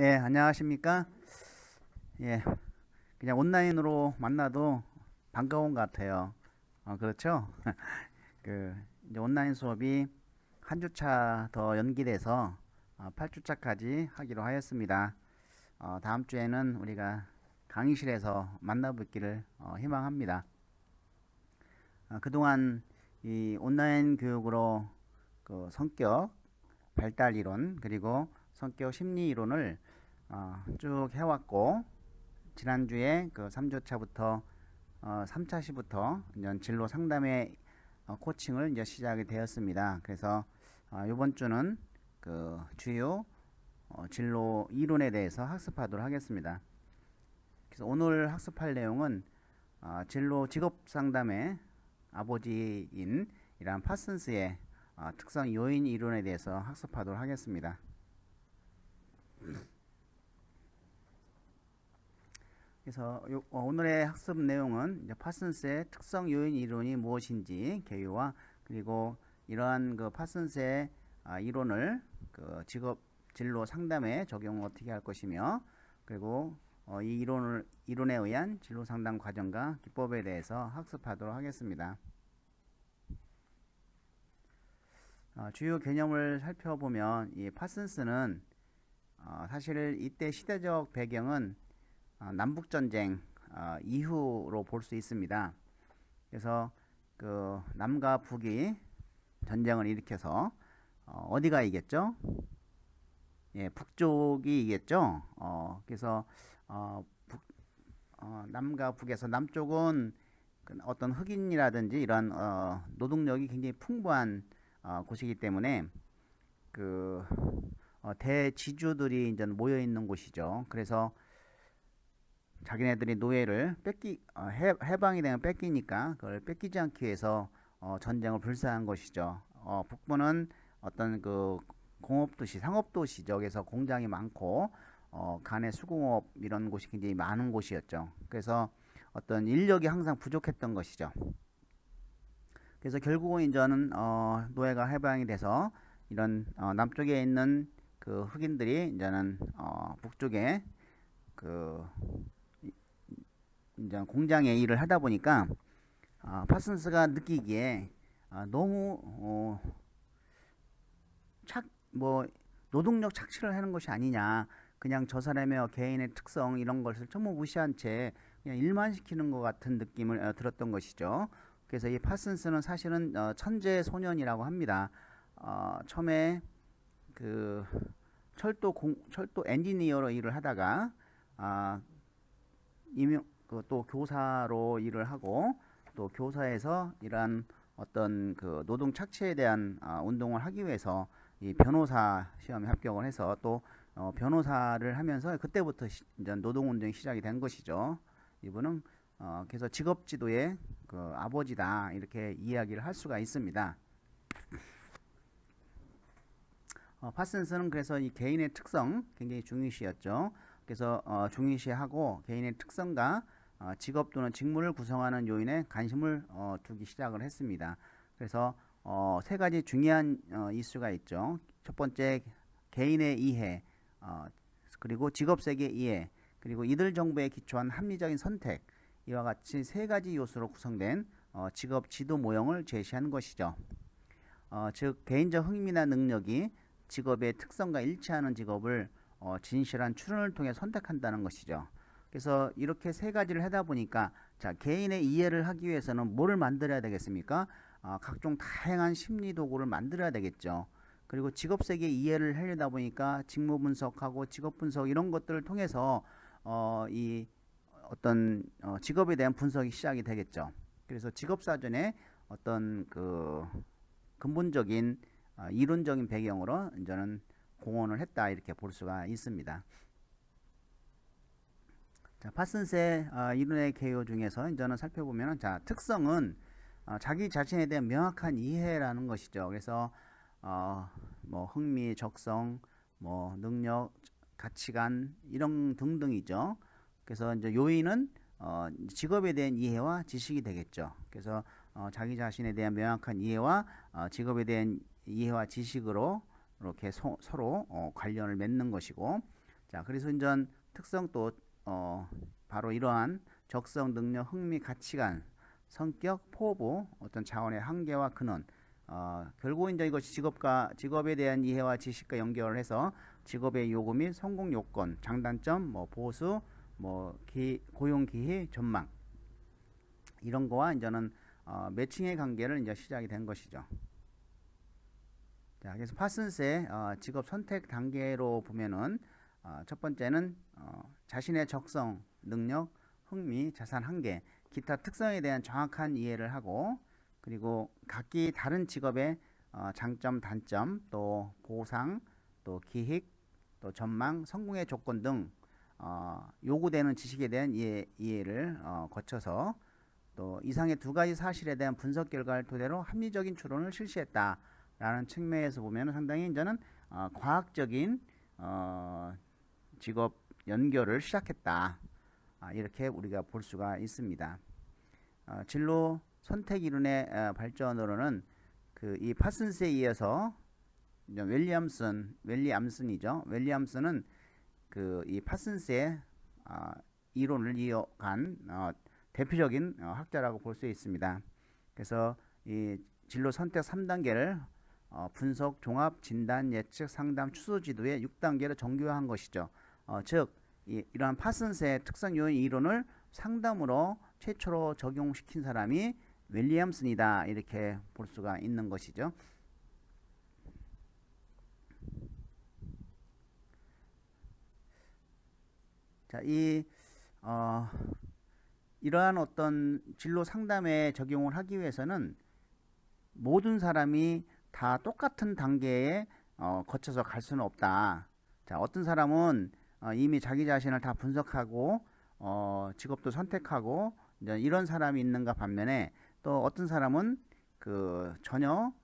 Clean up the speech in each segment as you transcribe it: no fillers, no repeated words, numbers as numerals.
예, 안녕하십니까? 예, 그냥 온라인으로 만나도 반가운 것 같아요. 그렇죠? 이제 온라인 수업이 한 주차 더 연기돼서 8주차까지 하기로 하였습니다. 다음 주에는 우리가 강의실에서 만나뵙기를 희망합니다. 그동안 이 온라인 교육으로 그 성격 발달 이론 그리고 성격 심리 이론을 쭉 해왔고, 지난주에 그 3주차부터 3차 시부터 이제 진로 상담의 코칭을 이제 시작이 되었습니다. 그래서 이번 주는 그 주요 진로 이론에 대해서 학습하도록 하겠습니다. 그래서 오늘 학습할 내용은 진로 직업 상담의 아버지인 이란 파슨스의 특성 요인 이론에 대해서 학습하도록 하겠습니다. 그래서 오늘의 학습 내용은 이제 파슨스의 특성 요인 이론이 무엇인지 개요와, 그리고 이러한 그 파슨스의 이론을 그 직업 진로 상담에 적용을 어떻게 할 것이며, 그리고 이 이론에 의한 진로 상담 과정과 기법에 대해서 학습하도록 하겠습니다. 주요 개념을 살펴보면 이 파슨스는 사실 이때 시대적 배경은 남북전쟁 이후로 볼 수 있습니다. 그래서 그 남과 북이 전쟁을 일으켜서 어디가 이겼죠? 예, 북쪽이 이겼죠. 그래서 남과 북에서 남쪽은 어떤 흑인이라든지 이런 노동력이 굉장히 풍부한 곳이기 때문에 그 대지주들이 이제 모여 있는 곳이죠. 그래서 자기네들이 노예를 해방이 되면 뺏기니까 그걸 뺏기지 않기 위해서 전쟁을 불사한 것이죠. 북부는 어떤 그 공업도시, 상업도시죠. 그래서 공장이 많고 간의 수공업 이런 곳이 굉장히 많은 곳이었죠. 그래서 어떤 인력이 항상 부족했던 것이죠. 그래서 결국은 이제는 노예가 해방이 돼서 이런 남쪽에 있는 그 흑인들이 이제는 북쪽에 그 이제 공장에 일을 하다 보니까 파슨스가 느끼기에 너무 노동력 착취를 하는 것이 아니냐, 그냥 저 사람의 개인의 특성 이런 것을 전부 무시한 채 그냥 일만 시키는 것 같은 느낌을 들었던 것이죠. 그래서 이 파슨스는 사실은 천재 소년이라고 합니다. 처음에 그 철도 엔지니어로 일을 하다가 또 교사로 일을 하고, 또 교사에서 이러한 어떤 그 노동 착취에 대한 운동을 하기 위해서 이 변호사 시험에 합격을 해서 또 변호사를 하면서 그때부터 이제 노동 운동이 시작이 된 것이죠. 이분은 그래서 직업 지도의 그 아버지다, 이렇게 이야기를 할 수가 있습니다. 파슨스는 그래서 이 개인의 특성 굉장히 중요시했죠. 그래서 중요시하고 개인의 특성과 직업 또는 직무를 구성하는 요인에 관심을 두기 시작을 했습니다. 그래서 세 가지 중요한 이슈가 있죠. 첫 번째, 개인의 이해, 그리고 직업 세계 이해, 그리고 이들 정보에 기초한 합리적인 선택, 이와 같이 세 가지 요소로 구성된 직업 지도 모형을 제시한 것이죠. 즉 개인적 흥미나 능력이 직업의 특성과 일치하는 직업을 진실한 추론을 통해 선택한다는 것이죠. 그래서 이렇게 세 가지를 하다 보니까, 자, 개인의 이해를 하기 위해서는 뭐를 만들어야 되겠습니까? 각종 다양한 심리 도구를 만들어야 되겠죠. 그리고 직업 세계 이해를 하려다 보니까 직무 분석하고 직업 분석 이런 것들을 통해서 이 어떤 직업에 대한 분석이 시작이 되겠죠. 그래서 직업 사전에 어떤 그 근본적인 이론적인 배경으로 이제는 공헌을 했다, 이렇게 볼 수가 있습니다. 자, 파슨스의 이론의 개요 중에서 이제는 살펴보면, 자, 특성은 자기 자신에 대한 명확한 이해라는 것이죠. 그래서 뭐 흥미, 적성, 뭐 능력, 가치관 이런 등등이죠. 그래서 이제 요인은 직업에 대한 이해와 지식이 되겠죠. 그래서 자기 자신에 대한 명확한 이해와 직업에 대한 이해와 지식으로 이렇게 서로 관련을 맺는 것이고, 자, 그래서 이제 특성도 바로 이러한 적성, 능력, 흥미, 가치관, 성격, 포부, 어떤 자원의 한계와 근원. 결국 이제 이것이 직업에 대한 이해와 지식과 연결을 해서 직업의 요구 및 성공 요건, 장단점, 뭐 보수, 뭐 고용 기회, 전망, 이런 거와 이제는 매칭의 관계를 이제 시작이 된 것이죠. 자, 그래서 파슨스의 직업 선택 단계로 보면은 첫 번째는 자신의 적성, 능력, 흥미, 자산 한계, 기타 특성에 대한 정확한 이해를 하고, 그리고 각기 다른 직업의 장점, 단점, 또 보상, 또 기획, 또 전망, 성공의 조건 등 요구되는 지식에 대한 이해를 거쳐서 또 이상의 두 가지 사실에 대한 분석 결과를 토대로 합리적인 추론을 실시했다 라는 측면에서 보면 상당히 이제는 과학적인 직업 연결을 시작했다, 이렇게 우리가 볼 수가 있습니다. 진로 선택 이론의 발전으로는 이 파슨스에 이어서 웰리암슨이죠. 웰리암슨은 이 파슨스의 이론을 이어간 대표적인 학자라고 볼 수 있습니다. 그래서 이 진로 선택 3단계를 분석, 종합, 진단, 예측, 상담, 추소 지도의 6단계로 정교화한 것이죠. 즉 이러한 파슨스의 특성 요인 이론을 상담으로 최초로 적용시킨 사람이 윌리엄슨이다, 이렇게 볼 수가 있는 것이죠. 자, 이러한 어떤 진로 상담에 적용을 하기 위해서는 모든 사람이 다 똑같은 단계에 거쳐서 갈 수는 없다. 자, 어떤 사람은 이미 자기 자신을 다 분석하고 직업도 선택하고 이런 사람이 있는가 반면에, 또 어떤 사람은 전혀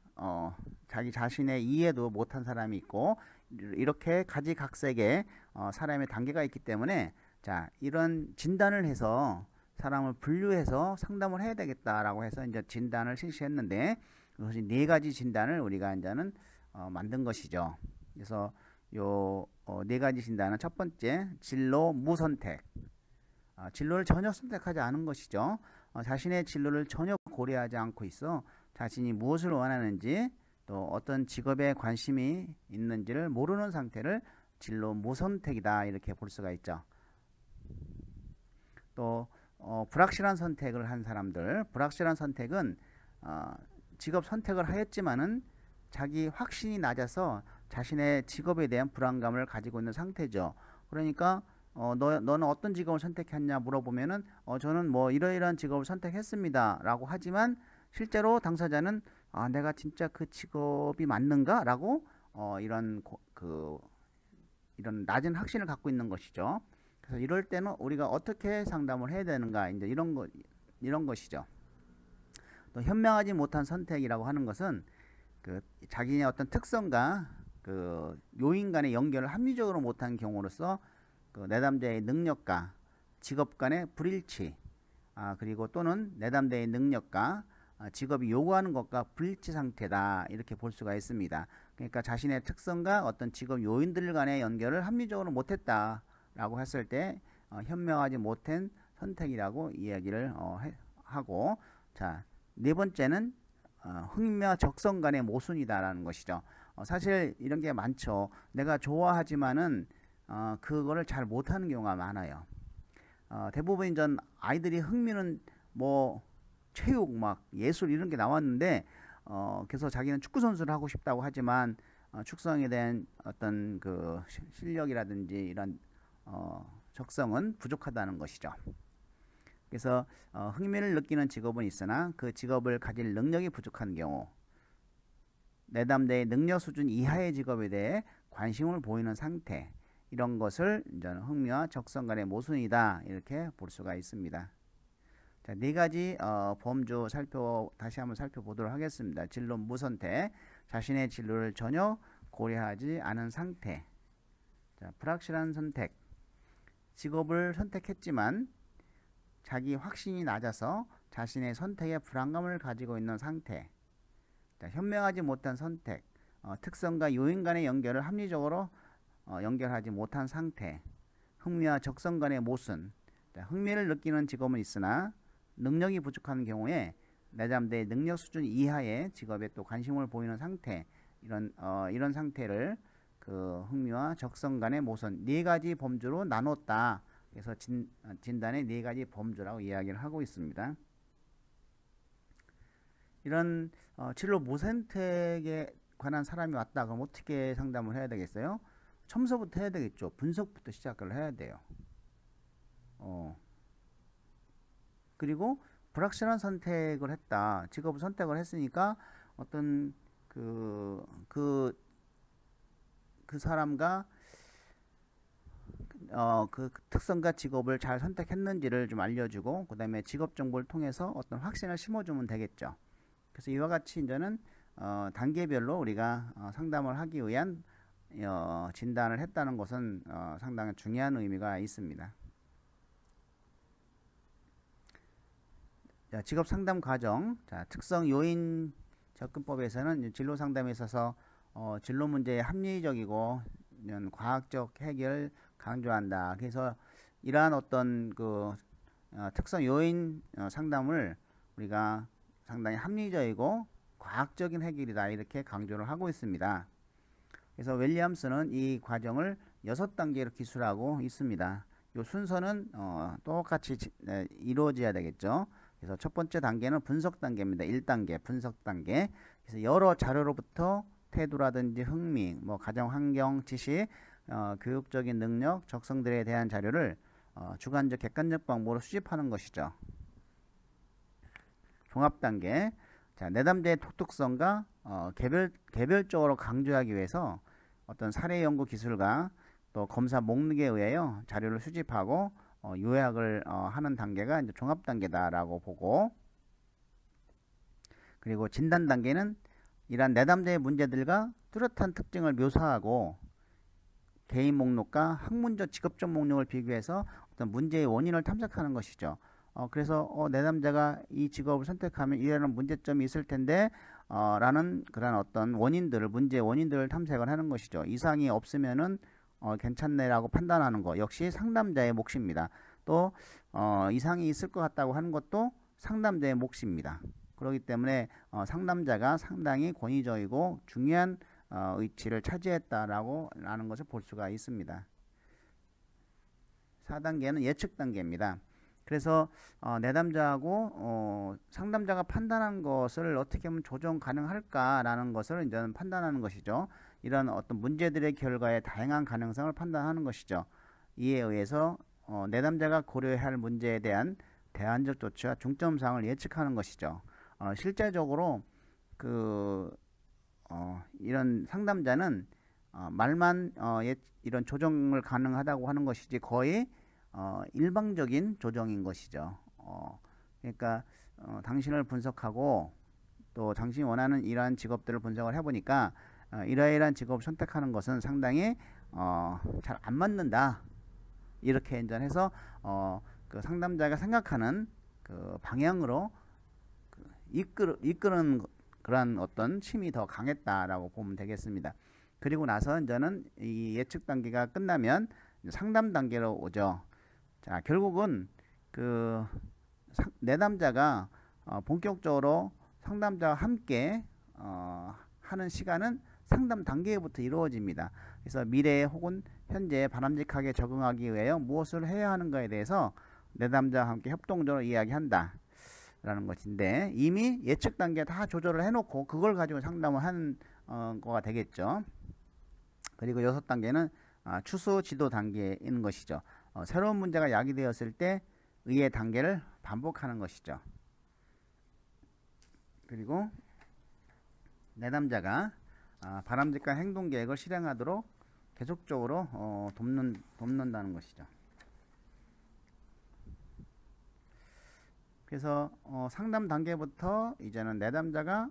자기 자신의 이해도 못한 사람이 있고, 이렇게 가지각색의 사람의 단계가 있기 때문에, 자, 이런 진단을 해서 사람을 분류해서 상담을 해야 되겠다라고 해서 이제 진단을 실시했는데, 그것이 4가지 진단을 우리가 이제는 만든 것이죠. 그래서 요 4가지 진단은, 첫 번째, 진로 무선택. 진로를 전혀 선택하지 않은 것이죠. 자신의 진로를 전혀 고려하지 않고 있어 자신이 무엇을 원하는지, 또 어떤 직업에 관심이 있는지를 모르는 상태를 진로 무선택이다, 이렇게 볼 수가 있죠. 또 불확실한 선택을 한 사람들, 불확실한 선택은 직업 선택을 하였지만은 자기 확신이 낮아서 자신의 직업에 대한 불안감을 가지고 있는 상태죠. 그러니까 너는 어떤 직업을 선택했냐 물어보면은 저는 뭐 이러이러한 직업을 선택했습니다 라고 하지만, 실제로 당사자는 내가 진짜 그 직업이 맞는가 라고 이런 낮은 확신을 갖고 있는 것이죠. 그래서 이럴 때는 우리가 어떻게 상담을 해야 되는가, 이제 이런 것이죠. 또 현명하지 못한 선택이라고 하는 것은 자기의 어떤 특성과 요인 간의 연결을 합리적으로 못한 경우로서 내담자의 능력과 직업 간의 불일치, 그리고 또는 내담자의 능력과 직업이 요구하는 것과 불일치 상태다, 이렇게 볼 수가 있습니다. 그러니까 자신의 특성과 어떤 직업 요인들 간의 연결을 합리적으로 못했다 라고 했을 때 현명하지 못한 선택이라고 이야기를 하고, 자, 4번째는 흥미와 적성 간의 모순이다 라는 것이죠. 사실 이런 게 많죠. 내가 좋아하지만은 그거를 잘 못하는 경우가 많아요. 대부분 전 아이들이 흥미는 뭐 체육, 막 예술 이런 게 나왔는데 그래서 자기는 축구 선수를 하고 싶다고 하지만 축성에 대한 어떤 실력이라든지 이런 적성은 부족하다는 것이죠. 그래서 흥미를 느끼는 직업은 있으나 그 직업을 가질 능력이 부족한 경우, 내담자의 능력 수준 이하의 직업에 대해 관심을 보이는 상태, 이런 것을 이제는 흥미와 적성 간의 모순이다, 이렇게 볼 수가 있습니다. 자, 4가지 범주 다시 한번 살펴보도록 하겠습니다. 진로 무선택, 자신의 진로를 전혀 고려하지 않은 상태. 자, 불확실한 선택, 직업을 선택했지만 자기 확신이 낮아서 자신의 선택에 불안감을 가지고 있는 상태. 자, 현명하지 못한 선택, 특성과 요인 간의 연결을 합리적으로 연결하지 못한 상태, 흥미와 적성 간의 모순. 흥미를 느끼는 직업은 있으나 능력이 부족한 경우에 내담자의 능력 수준 이하의 직업에 또 관심을 보이는 상태, 이런 상태를 그 흥미와 적성 간의 모순 네 가지 범주로 나눴다. 그래서 진단의 네 가지 범주라고 이야기를 하고 있습니다. 이런 진로 모선택에 관한 사람이 왔다. 그럼 어떻게 상담을 해야 되겠어요? 첨서부터 해야 되겠죠. 분석부터 시작을 해야 돼요. 그리고 불확실한 선택을 했다. 직업을 선택을 했으니까 어떤 그 사람과 그 특성과 직업을 잘 선택했는지를 좀 알려주고, 그 다음에 직업 정보를 통해서 어떤 확신을 심어주면 되겠죠. 그래서 이와 같이 이제는 단계별로 우리가 상담을 하기 위한 진단을 했다는 것은 상당히 중요한 의미가 있습니다. 자, 직업 상담 과정. 자, 특성 요인 접근법에서는 진로 상담에 있어서 진로 문제의 합리적이고 과학적 해결 강조한다. 그래서 이러한 어떤 특성 요인 상담을 우리가 상당히 합리적이고 과학적인 해결이다, 이렇게 강조를 하고 있습니다. 그래서 윌리엄스는 이 과정을 6단계로 기술하고 있습니다. 이 순서는 똑같이 이루어져야 되겠죠. 그래서 첫 번째 단계는 분석 단계입니다. 1단계 분석 단계. 그래서 여러 자료로부터 태도라든지 흥미, 가정 환경, 지식, 교육적인 능력, 적성들에 대한 자료를 주관적, 객관적 방법으로 수집하는 것이죠. 종합 단계. 자, 내담자의 독특성과 개별적으로 강조하기 위해서 어떤 사례 연구 기술과 또 검사 목록에 의하여 자료를 수집하고 요약을 하는 단계가 이제 종합 단계다라고 보고, 그리고 진단 단계는 이러한 내담자의 문제들과 뚜렷한 특징을 묘사하고 개인 목록과 학문적 직업적 목록을 비교해서 어떤 문제의 원인을 탐색하는 것이죠. 그래서 내담자가 이 직업을 선택하면 이러한 문제점이 있을 텐데 라는 그런 어떤 원인들을, 문제의 원인들을 탐색을 하는 것이죠. 이상이 없으면은 괜찮네라고 판단하는 것 역시 상담자의 몫입니다. 또 이상이 있을 것 같다고 하는 것도 상담자의 몫입니다. 그렇기 때문에 상담자가 상당히 권위적이고 중요한 위치를 차지했다라고 라는 것을 볼 수가 있습니다. 4단계는 예측 단계입니다. 그래서 내담자하고 상담자가 판단한 것을 어떻게 하면 조정 가능할까라는 것을 이제 판단하는 것이죠. 이런 어떤 문제들의 결과에 다양한 가능성을 판단하는 것이죠. 이에 의해서 내담자가 고려해야 할 문제에 대한 대안적 조치와 중점사항을 예측하는 것이죠. 실제적으로 이런 상담자는 말만 이런 조정을 가능하다고 하는 것이지 거의 일방적인 조정인 것이죠. 그러니까 당신을 분석하고 또 당신이 원하는 이러한 직업들을 분석을 해보니까 이러이러한 직업을 선택하는 것은 상당히 잘 안 맞는다, 이렇게 인정해서 그 상담자가 생각하는 그 방향으로 이끄는 그러한 어떤 힘이 더 강했다라고 보면 되겠습니다. 그리고 나서 이제는 이 예측 단계가 끝나면 상담 단계로 오죠. 자, 결국은 내담자가 본격적으로 상담자와 함께 하는 시간은 상담 단계부터 이루어집니다. 그래서 미래에 혹은 현재에 바람직하게 적응하기 위해 무엇을 해야 하는가에 대해서 내담자와 함께 협동적으로 이야기한다 라는 것인데, 이미 예측 단계 다 조절을 해놓고 그걸 가지고 상담을 하는 거가 되겠죠. 그리고 6단계는 추수 지도 단계에 있는 것이죠. 새로운 문제가 야기되었을 때 의의 단계를 반복하는 것이죠. 그리고 내담자가 바람직한 행동 계획을 실행하도록 계속적으로 돕는다는 것이죠. 그래서 상담 단계부터 이제는 내담자가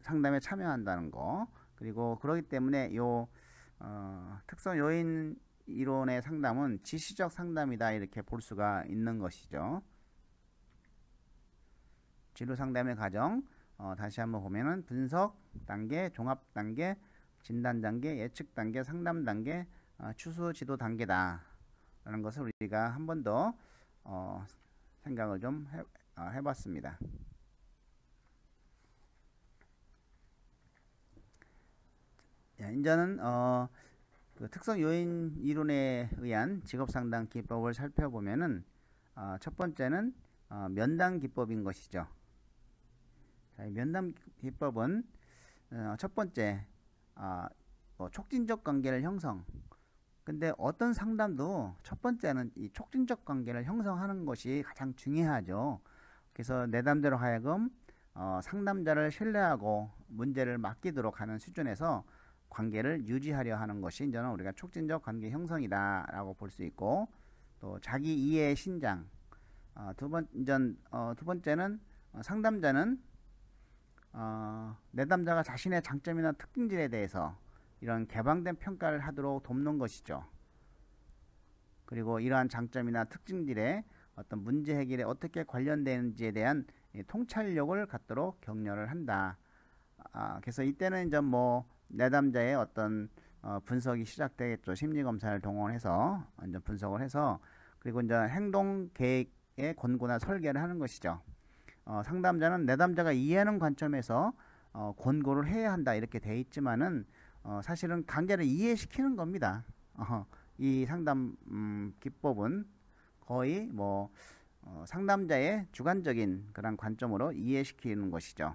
상담에 참여한다는 거, 그리고 그렇기 때문에 요 특성 요인 이론의 상담은 지시적 상담이다, 이렇게 볼 수가 있는 것이죠. 진로 상담의 과정 다시 한번 보면은 분석 단계, 종합 단계, 진단 단계, 예측 단계, 상담 단계, 추수 지도 단계다 라는 것을 우리가 한 번 더 생각을 좀 해봤습니다. 이제는 그 특성 요인 이론에 의한 직업 상담 기법을 살펴보면은 첫 번째는 면담 기법인 것이죠. 자, 이 면담 기법은 첫 번째 촉진적 관계를 형성. 근데 어떤 상담도 첫 번째는 이 촉진적 관계를 형성하는 것이 가장 중요하죠. 그래서 내담자로 하여금 상담자를 신뢰하고 문제를 맡기도록 하는 수준에서 관계를 유지하려 하는 것이 이제는 우리가 촉진적 관계 형성이다 라고 볼 수 있고, 또 자기 이해 신장. 두 번째는 상담자는 내담자가 자신의 장점이나 특징들에 대해서 이런 개방된 평가를 하도록 돕는 것이죠. 그리고 이러한 장점이나 특징들의 어떤 문제 해결에 어떻게 관련되는지에 대한 통찰력을 갖도록 격려를 한다. 그래서 이때는 이제 뭐 내담자의 어떤 분석이 시작되겠죠. 심리검사를 동원해서 이제 분석을 해서, 그리고 이제 행동 계획의 권고나 설계를 하는 것이죠. 상담자는 내담자가 이해하는 관점에서 권고를 해야 한다 이렇게 돼 있지만은 사실은 관계를 이해시키는 겁니다. 이 상담 기법은 거의 뭐 상담자의 주관적인 그런 관점으로 이해시키는 것이죠.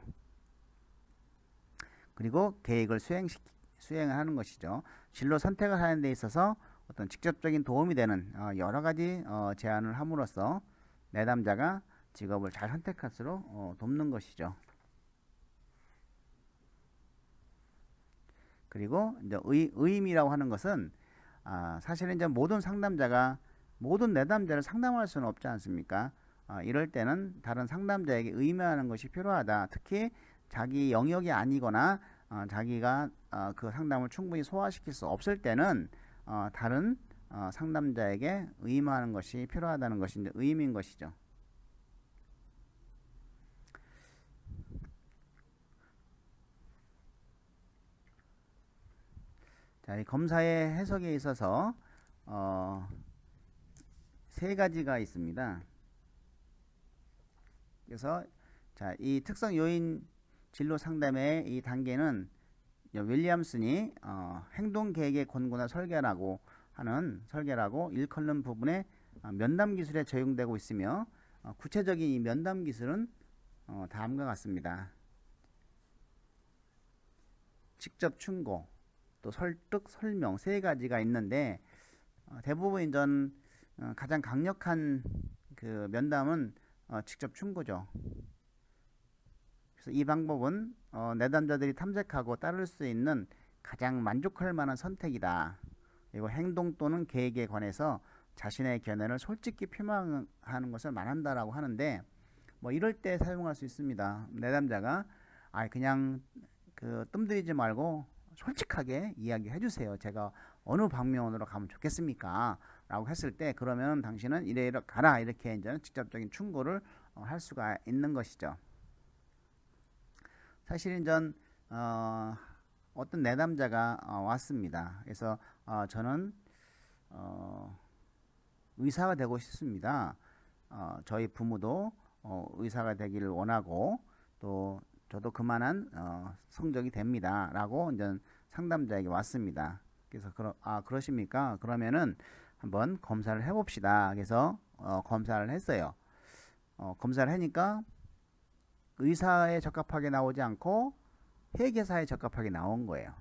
그리고 계획을 수행을 하는 것이죠. 진로 선택을 하는 데 있어서 어떤 직접적인 도움이 되는 여러 가지 제안을 함으로써 내담자가 직업을 잘 선택할수록 돕는 것이죠. 그리고 이제 의임이라고 하는 것은 사실은 이제 모든 내담자를 상담할 수는 없지 않습니까? 이럴 때는 다른 상담자에게 의임하는 것이 필요하다. 특히 자기 영역이 아니거나 자기가 그 상담을 충분히 소화시킬 수 없을 때는 다른 상담자에게 의임하는 것이 필요하다는 것이 이제 의임인 것이죠. 자, 이 검사의 해석에 있어서 세 가지가 있습니다. 그래서 자, 이 특성 요인 진로 상담의 이 단계는 윌리엄슨이 행동 계획의 권고나 설계라고 1컬럼 부분에 면담 기술에 적용되고 있으며, 구체적인 이 면담 기술은 다음과 같습니다. 직접 충고, 또 설득, 설명 세 가지가 있는데 대부분 전 가장 강력한 그 면담은 직접 충고죠. 그래서 이 방법은 내담자들이 탐색하고 따를 수 있는 가장 만족할 만한 선택이다. 그리고 행동 또는 계획에 관해서 자신의 견해를 솔직히 표명하는 것을 말한다라고 하는데, 뭐 이럴 때 사용할 수 있습니다. 내담자가 그냥 그 뜸들이지 말고 솔직하게 이야기해 주세요. 제가 어느 방면으로 가면 좋겠습니까? 라고 했을 때, 그러면 당신은 이래 가라 이렇게 이제 직접적인 충고를 할 수가 있는 것이죠. 사실은 어떤 내담자가 왔습니다. 그래서 저는 의사가 되고 싶습니다. 저희 부모도 의사가 되기를 원하고, 또 저도 그만한 성적이 됩니다 라고 이제 상담자에게 왔습니다. 그래서 그러십니까? 그러면은 한번 검사를 해봅시다. 그래서 검사를 했어요. 검사를 하니까 의사에 적합하게 나오지 않고 회계사에 적합하게 나온 거예요.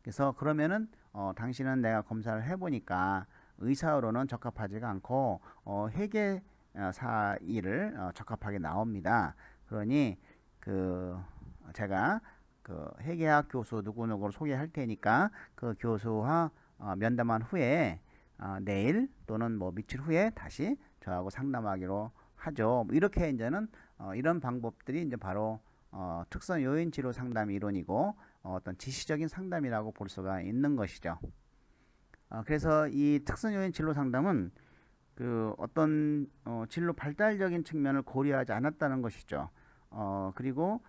그래서 그러면은 당신은 내가 검사를 해보니까 의사로는 적합하지가 않고 회계사 일을 적합하게 나옵니다. 그러니 제가 그 회계학 교수 누구누구를 소개할 테니까 그 교수와 면담한 후에 내일 또는 뭐 며칠 후에 다시 저하고 상담하기로 하죠. 이렇게 이제는 이런 방법들이 이제 바로 특성 요인 치료 상담 이론이고 어떤 지시적인 상담이라고 볼 수가 있는 것이죠. 그래서 이 특성 요인 진로 상담은 그 어떤 진로 발달적인 측면을 고려하지 않았다는 것이죠. 그리고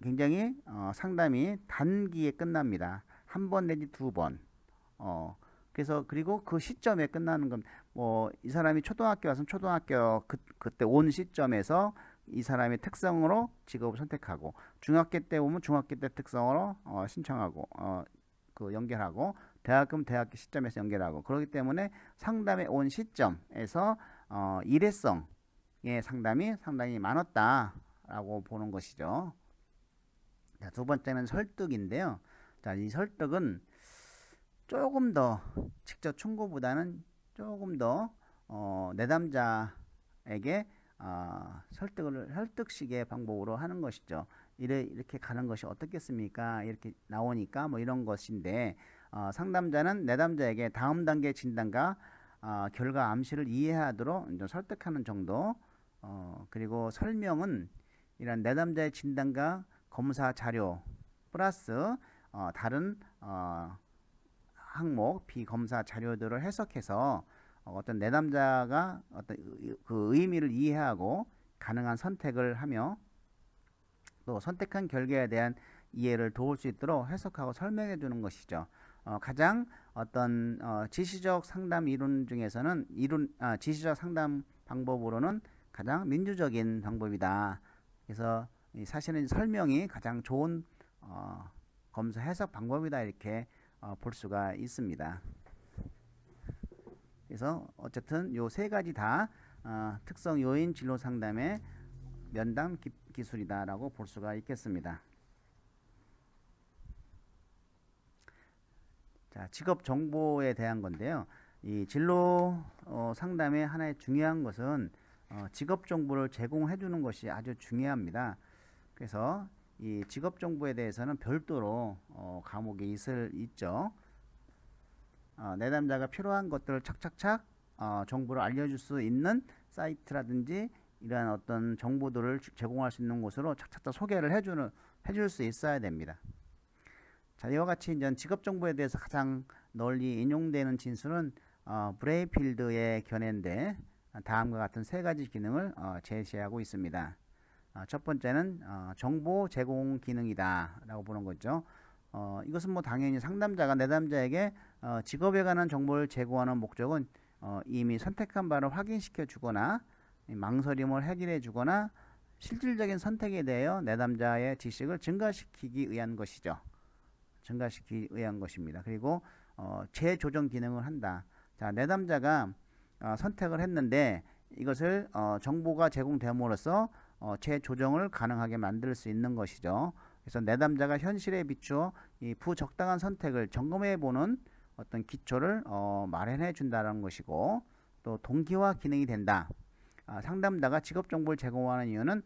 굉장히 상담이 단기에 끝납니다. 한 번 내지 두 번. 그래서 그리고 그 시점에 끝나는 건 뭐 이 사람이 초등학교 와서 초등학교 그때 온 시점에서 이 사람의 특성으로 직업을 선택하고, 중학교 때 오면 중학교 때 특성으로 신청하고 그 연결하고, 대학은 대학교 시점에서 연결하고, 그렇기 때문에 상담에 온 시점에서 일회성의 상담이 상당히 많았다라고 보는 것이죠. 자, 두 번째는 설득인데요. 자, 이 설득은 조금 더 직접 충고보다는 조금 더 내담자에게 설득식의 방법으로 하는 것이죠. 이렇게 가는 것이 어떻겠습니까? 이렇게 나오니까 뭐 이런 것인데, 상담자는 내담자에게 다음 단계 진단과 결과 암시를 이해하도록 이제 설득하는 정도. 그리고 설명은 이런 내담자의 진단과 검사 자료 플러스 다른 항목 비검사 자료들을 해석해서 어떤 내담자가 어떤 그 의미를 이해하고 가능한 선택을 하며, 또 선택한 결과에 대한 이해를 도울 수 있도록 해석하고 설명해 주는 것이죠. 가장 어떤 지시적 상담 이론 중에서는 지시적 상담 방법으로는 가장 민주적인 방법이다. 그래서 사실은 설명이 가장 좋은 검사 해석 방법이다, 이렇게 볼 수가 있습니다. 그래서 어쨌든 요 세 가지 다 특성 요인 진로 상담의 면담 기술이다라고 볼 수가 있겠습니다. 자, 직업 정보에 대한 건데요. 이 진로 상담의 하나의 중요한 것은 직업 정보를 제공해 주는 것이 아주 중요합니다. 그래서 이 직업 정보에 대해서는 별도로 과목이 있죠. 내담자가 필요한 것들을 착착착 정보를 알려줄 수 있는 사이트라든지 이러한 어떤 정보들을 제공할 수 있는 곳으로 착착착 소개를 해줄 수 있어야 됩니다. 자, 이와 같이 이제 직업 정보에 대해서 가장 널리 인용되는 진술은 브레이필드의 견해인데, 다음과 같은 세 가지 기능을 제시하고 있습니다. 첫 번째는 정보 제공 기능이다 라고 보는 거죠. 이것은 뭐 당연히 상담자가 내담자에게 직업에 관한 정보를 제공하는 목적은 이미 선택한 바를 확인시켜 주거나 망설임을 해결해 주거나 실질적인 선택에 대하여 내담자의 지식을 증가시키기 위한 것이죠. 증가시키기 위한 것입니다. 그리고 재조정 기능을 한다. 자, 내담자가 선택을 했는데 이것을 정보가 제공됨으로써 재조정을 가능하게 만들 수 있는 것이죠. 그래서 내담자가 현실에 비추어 이 부적당한 선택을 점검해 보는 어떤 기초를 마련해 준다는 것이고, 또 동기화 기능이 된다. 상담자가 직업 정보를 제공하는 이유는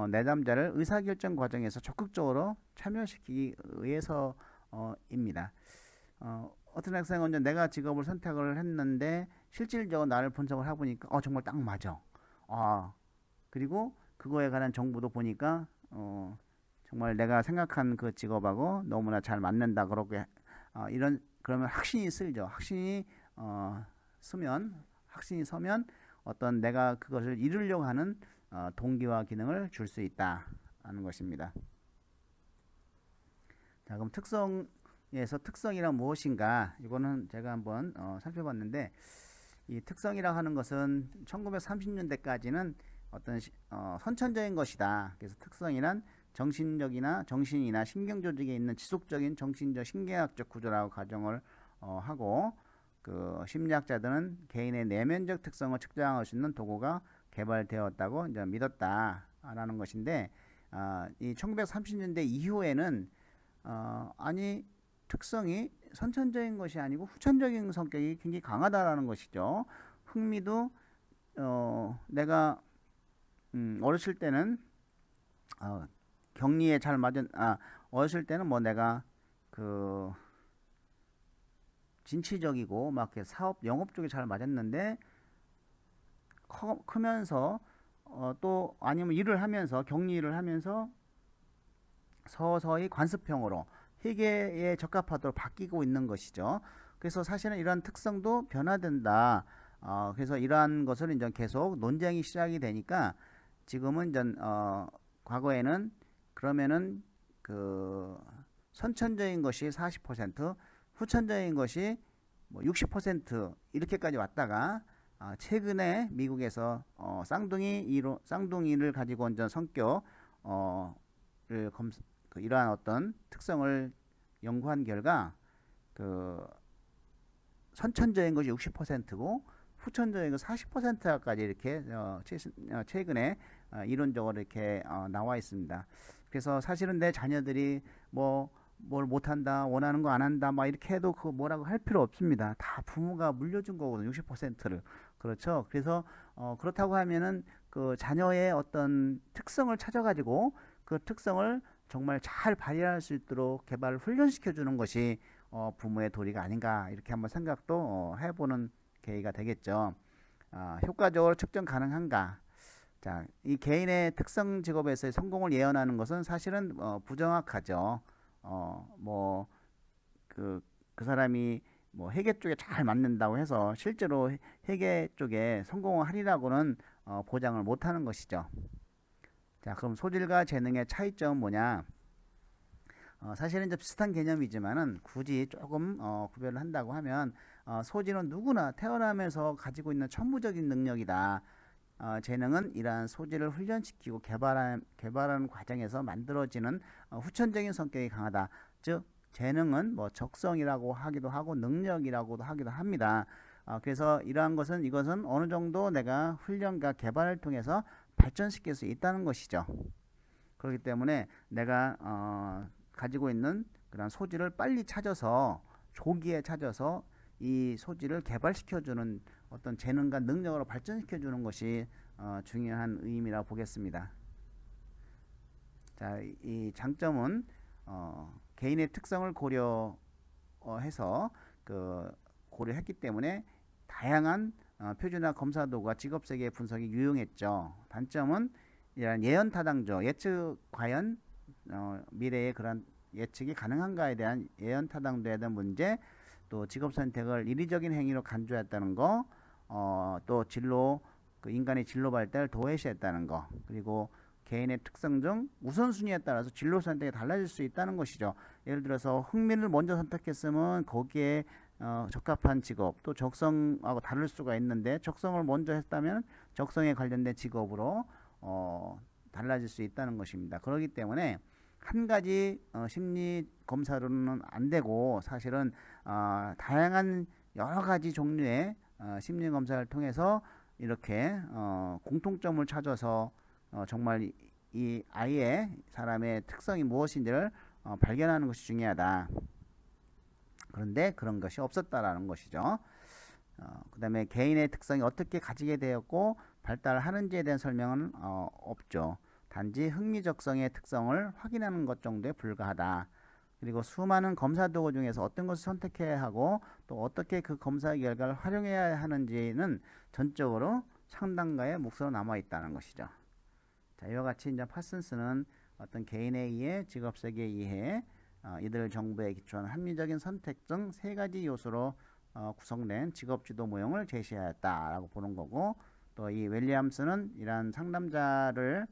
내담자를 의사결정 과정에서 적극적으로 참여시키기 위해서입니다. 어떤 학생은 이제 내가 직업을 선택을 했는데 실질적으로 나를 분석을 해보니까 정말 딱 맞아. 그리고 그거에 관한 정보도 보니까 정말 내가 생각한 그 직업하고 너무나 잘 맞는다. 그렇게 그러면 확신이 쓸죠. 확신이 서면 어떤 내가 그것을 이루려고 하는 동기와 기능을 줄 수 있다는 것입니다. 자, 그럼 특성에서 특성이란 무엇인가? 이거는 제가 한번 살펴봤는데, 이 특성이라고 하는 것은 1930년대까지는 어떤 선천적인 것이다. 그래서 특성이란 정신이나 신경 조직에 있는 지속적인 정신적 신경학적 구조라고 가정을 하고, 그 심리학자들은 개인의 내면적 특성을 측정할 수 있는 도구가 개발되었다고 이제 믿었다라는 것인데, 이 1930년대 이후에는 특성이 선천적인 것이 아니고 후천적인 성격이 굉장히 강하다라는 것이죠. 흥미도 내가 어렸을 때는 격리에 잘 맞은 어렸을 때는 뭐 내가 그 진취적이고 막 이렇게 사업 영업 쪽에 잘 맞았는데, 크면서 또 아니면 일을 하면서 격리를 하면서 서서히 관습형으로 회계에 적합하도록 바뀌고 있는 것이죠. 그래서 사실은 이러한 특성도 변화된다. 그래서 이러한 것을 이제 계속 논쟁이 시작이 되니까 지금은 이제 과거에는 그러면은 그 선천적인 것이 40%, 후천적인 것이 뭐 60% 이렇게까지 왔다가 최근에 미국에서 쌍둥이를 가지고 온전 성격 이러한 어떤 특성을 연구한 결과 그 선천적인 것이 60%고 후천적인 것 40%까지 이렇게 최근에 이론적으로 이렇게 나와 있습니다. 그래서 사실은 내 자녀들이 뭘 못한다, 원하는 거 안 한다, 막 이렇게 해도 그거 뭐라고 할 필요 없습니다. 다 부모가 물려준 거거든요, 60%를. 그렇죠. 그래서 그렇다고 하면은 그 자녀의 어떤 특성을 찾아가지고 그 특성을 정말 잘 발휘할 수 있도록 개발을 훈련시켜 주는 것이 부모의 도리가 아닌가, 이렇게 한번 생각도 해보는 계기가 되겠죠. 효과적으로 측정 가능한가? 자, 이 개인의 특성 직업에서의 성공을 예언하는 것은 사실은 부정확하죠. 그 사람이 뭐 회계 쪽에 잘 맞는다고 해서 실제로 회계 쪽에 성공을 하리라고는 보장을 못하는 것이죠. 자, 그럼 소질과 재능의 차이점은 뭐냐? 사실은 좀 비슷한 개념이지만은 굳이 조금 구별을 한다고 하면 소질은 누구나 태어나면서 가지고 있는 천부적인 능력이다. 재능은 이러한 소질을 훈련시키고 개발하는 과정에서 만들어지는 후천적인 성격이 강하다. 즉 재능은 뭐 적성이라고 하기도 하고 능력이라고도 하기도 합니다. 그래서 이것은 어느 정도 내가 훈련과 개발을 통해서 발전시킬 수 있다는 것이죠. 그렇기 때문에 내가 가지고 있는 그런 소질을 빨리 찾아서 조기에 찾아서 이 소질을 개발시켜주는 어떤 재능과 능력으로 발전시켜주는 것이 중요한 의미라고 보겠습니다. 자, 이 장점은 개인의 특성을 고려해서 고려했기 때문에 다양한 표준화 검사 도구와 직업세계 분석이 유용했죠. 단점은 이런 예언 타당조, 과연 미래의 그런 예측이 가능한가에 대한 예언 타당도에 대한 문제, 또 직업 선택을 인위적인 행위로 간주했다는 거, 또 인간의 진로 발달을 도외시했다는 거, 그리고 개인의 특성 중 우선순위에 따라서 진로 선택이 달라질 수 있다는 것이죠. 예를 들어서 흥미를 먼저 선택했으면 거기에 적합한 직업, 또 적성하고 다를 수가 있는데 적성을 먼저 했다면 적성에 관련된 직업으로 달라질 수 있다는 것입니다. 그렇기 때문에 한 가지 심리 검사로는 안 되고 사실은 다양한 여러 가지 종류의 심리 검사를 통해서 이렇게 공통점을 찾아서 정말 이 아이의 사람의 특성이 무엇인지를 발견하는 것이 중요하다. 그런데 그런 것이 없었다라는 것이죠. 그 다음에 개인의 특성이 어떻게 가지게 되었고 발달하는지에 대한 설명은 없죠. 단지 흥미적성의 특성을 확인하는 것 정도에 불과하다. 그리고 수많은 검사 도구 중에서 어떤 것을 선택해야 하고 또 어떻게 그 검사 결과를 활용해야 하는지는 전적으로 상담가의 몫으로 남아 있다는 것이죠. 자, 이와 같이 이제 파슨스는 어떤 개인에 의해 직업세계 이해, 이들 정보에 기초한 합리적인 선택 등 세 가지 요소로 구성된 직업지도 모형을 제시하였다라고 보는 거고, 또 이 윌리엄스는 이러한 상담자를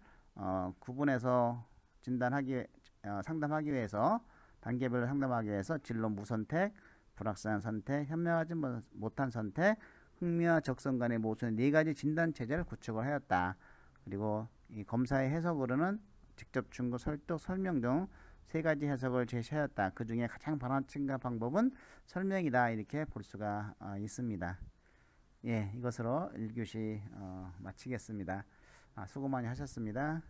구분해서 상담하기 위해서 단계별로 상담하기 위해서 진로 무선택, 불확실한 선택, 현명하지 못한 선택, 흥미와 적성 간의 모순의 네 가지 진단 체제를 구축을 하였다. 그리고 이 검사의 해석으로는 직접 충고, 설득, 설명 등 세 가지 해석을 제시하였다. 그 중에 가장 바람직한 방법은 설명이다. 이렇게 볼 수가 있습니다. 예, 이것으로 1교시 마치겠습니다. 수고 많이 하셨습니다.